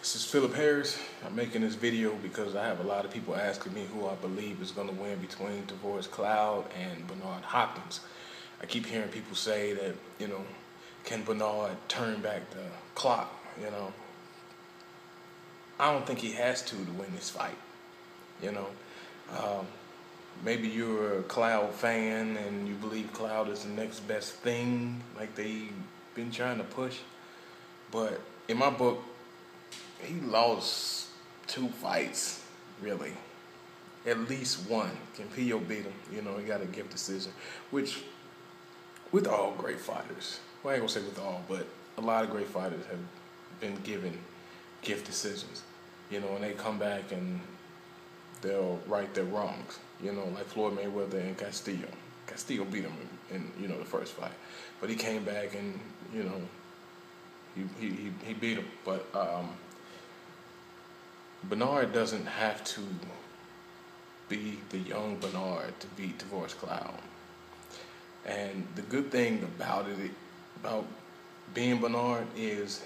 This is Philip Harris. I'm making this video because I have a lot of people asking me who I believe is going to win between Tavoris Cloud and Bernard Hopkins. I keep hearing people say that, can Bernard turn back the clock? I don't think he has to win this fight. Maybe you're a Cloud fan and you believe Cloud is the next best thing, like they've been trying to push. But in my book, he lost 2 fights, really. At least one. Campillo beat him. He got a gift decision, which, with all great fighters, well, I ain't gonna say with all, but a lot of great fighters have been given gift decisions. And they come back and they'll right their wrongs. Like Floyd Mayweather and Castillo. Castillo beat him in the first fight, but he came back and he beat him. But Bernard doesn't have to be the young Bernard to beat Tavoris Cloud. And the good thing about being Bernard is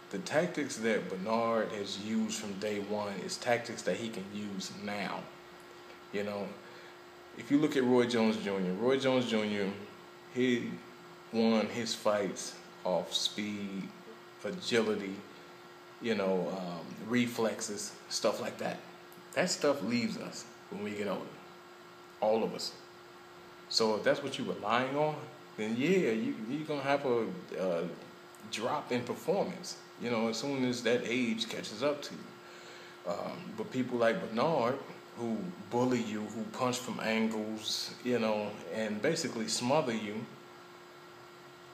the tactics that Bernard has used from day one is tactics that he can use now. If you look at Roy Jones Jr., he won his fights off speed, agility, reflexes, stuff like that. That stuff leaves us when we get older, all of us. So if that's what you're relying on, then yeah, you're going to have a drop in performance, as soon as that age catches up to you. But people like Bernard, who bully you, who punch from angles, and basically smother you,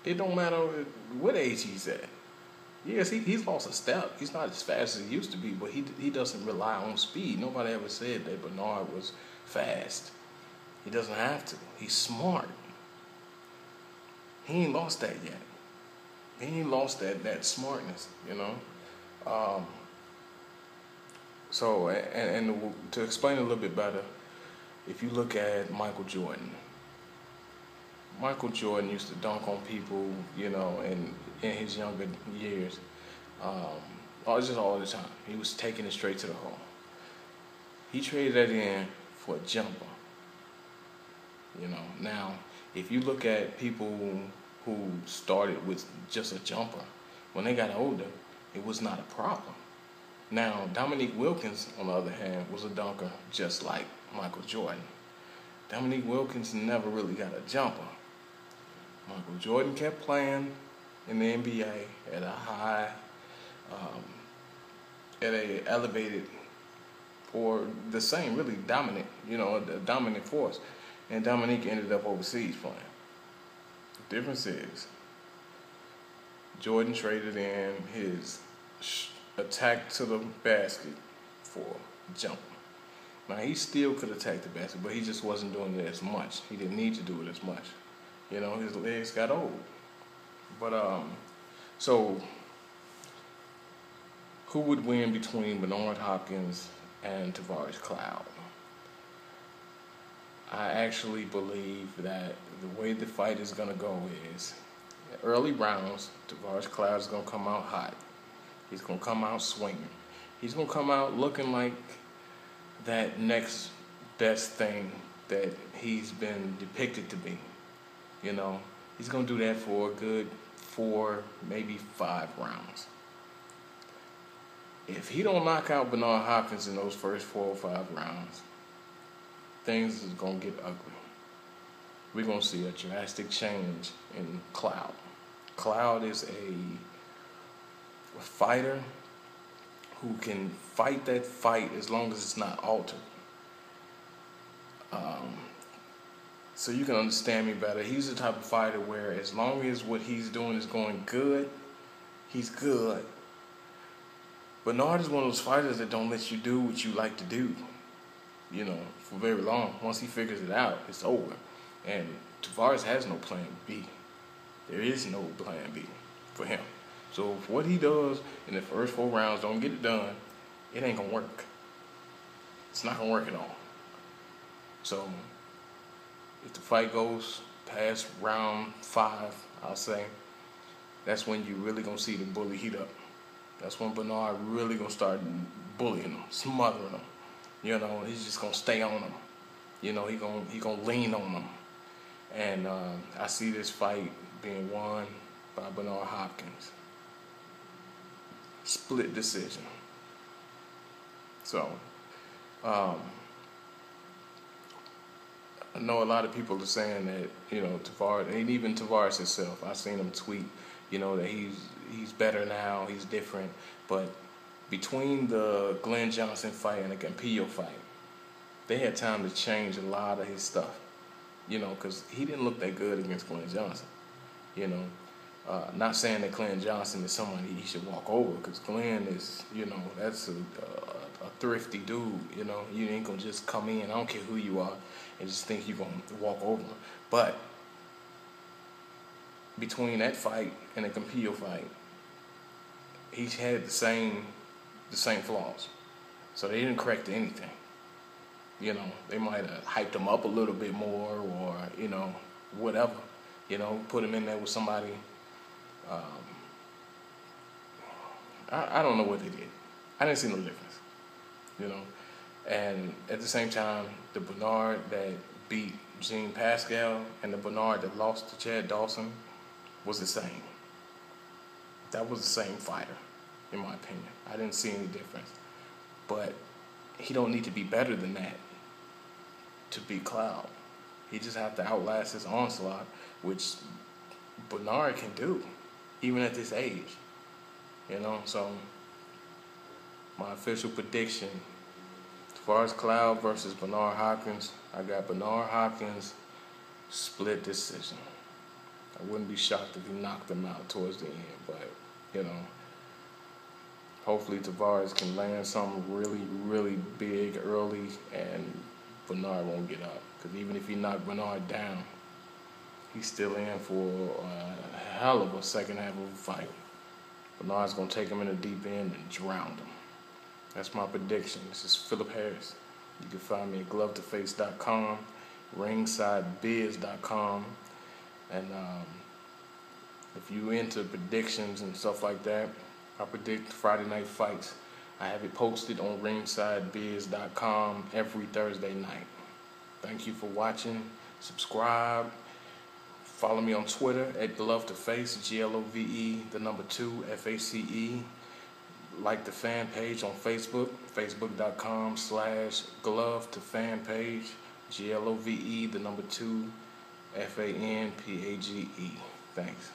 it don't matter what age he's at. Yes, he's lost a step. He's not as fast as he used to be, but he doesn't rely on speed. Nobody ever said that Bernard was fast. He doesn't have to. He's smart. He ain't lost that yet. He ain't lost that smartness, So, and to explain a little bit better, if you look at Michael Jordan used to dunk on people, in his younger years, just all the time. He was taking it straight to the hole. He traded that in for a jumper. Now, if you look at people who started with just a jumper, when they got older, it was not a problem. Now, Dominique Wilkins, on the other hand, was a dunker just like Michael Jordan. Dominique Wilkins never really got a jumper. Michael Jordan kept playing in the NBA at a high, at a elevated, or the same, really dominant, a dominant force. And Dominique ended up overseas playing. The difference is, Jordan traded in his attack to the basket for jumper. Now, he still could attack the basket, but he just wasn't doing it as much. He didn't need to do it as much. His legs got old. But, so, who would win between Bernard Hopkins and Tavoris Cloud? I actually believe that the way the fight is going to go is, early rounds, Tavoris Cloud is going to come out hot. He's going to come out swinging. He's going to come out looking like that next best thing that he's been depicted to be. He's going to do that for a good 4, maybe 5 rounds. If he don't knock out Bernard Hopkins in those first 4 or 5 rounds, things is going to get ugly. We're going to see a drastic change in Cloud. Cloud is a fighter who can fight that fight as long as it's not altered. So you can understand me better. He's the type of fighter where as long as what he's doing is going good, he's good. Bernard is one of those fighters that don't let you do what you like to do, for very long. Once he figures it out, it's over. And Tavares has no plan B. There is no plan B for him. So if what he does in the first 4 rounds don't get it done, it ain't going to work. It's not going to work at all. So if the fight goes past round 5, I'll say, that's when you really going to see the bully heat up. That's when Bernard really gonna start bullying him, smothering him. You know, he's just gonna stay on him. You know, he gonna lean on him. And I see this fight being won by Bernard Hopkins. Split decision. So, I know a lot of people are saying that, you know, Tavares, and even Tavares himself, I've seen him tweet, you know, that he's better now, he's different. But between the Glenn Johnson fight and the Campillo fight, they had time to change a lot of his stuff, you know, because he didn't look that good against Glenn Johnson, you know. Not saying that Glenn Johnson is someone he should walk over, because Glenn is, you know, that's a thrifty dude, you know. You ain't going to just come in, I don't care who you are, and just think you're going to walk over him. But between that fight and the Campillo fight, he had the same flaws. So they didn't correct anything. You know, they might have hyped him up a little bit more, or, you know, whatever. You know, put him in there with somebody. I don't know what they did. I didn't see no difference. You know, and at the same time, the Bernard that beat Jean Pascal and the Bernard that lost to Chad Dawson was the same. That was the same fighter, in my opinion. I didn't see any difference. But he don't need to be better than that to beat Cloud. He just have to outlast his onslaught, which Bernard can do, even at this age. You know, so my official prediction, as far as Cloud versus Bernard Hopkins, I got Bernard Hopkins split decision. I wouldn't be shocked if he knocked him out towards the end, but, you know, hopefully Tavares can land something really, really big early, and Bernard won't get up. Because even if he knocked Bernard down, he's still in for a hell of a second half of a fight. Bernard's going to take him in the deep end and drown him. That's my prediction. This is Philip Harris. You can find me at glovetoface.com, ringsidebiz.com, and if you into predictions and stuff like that, I predict Friday night fights. I have it posted on ringsidebiz.com every Thursday night. Thank you for watching. Subscribe. Follow me on Twitter at GloveToFace, GLOVE, 2, FACE. Like the fan page on Facebook, facebook.com/GloveToFanPage, GLOVE, 2, FANPAGE. Thanks.